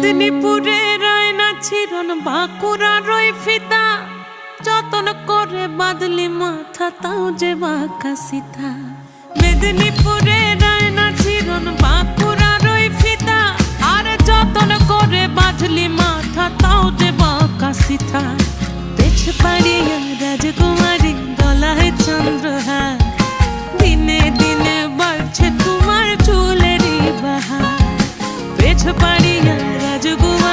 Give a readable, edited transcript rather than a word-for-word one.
মেদিনীপুরে রায়না চিরন বাঁকুড়া রই ফিতা যতন করে বাদলি মাথা তাও যে বাঁকা সিতা। মেদিনীপুরে রায়না চিরন বাঁকুড়া রই ফিতা আর যতন করে বাঁধলি মাথা তাও যে বাঁকা সিতা। পেছ পাড়িয়া রাজকুমারী গলায় চন্দ্রহার দিনে দিনে বাড়ছে তোমার চুলেরই বাহার। পেছ পাড়িয়া রাজকুমারী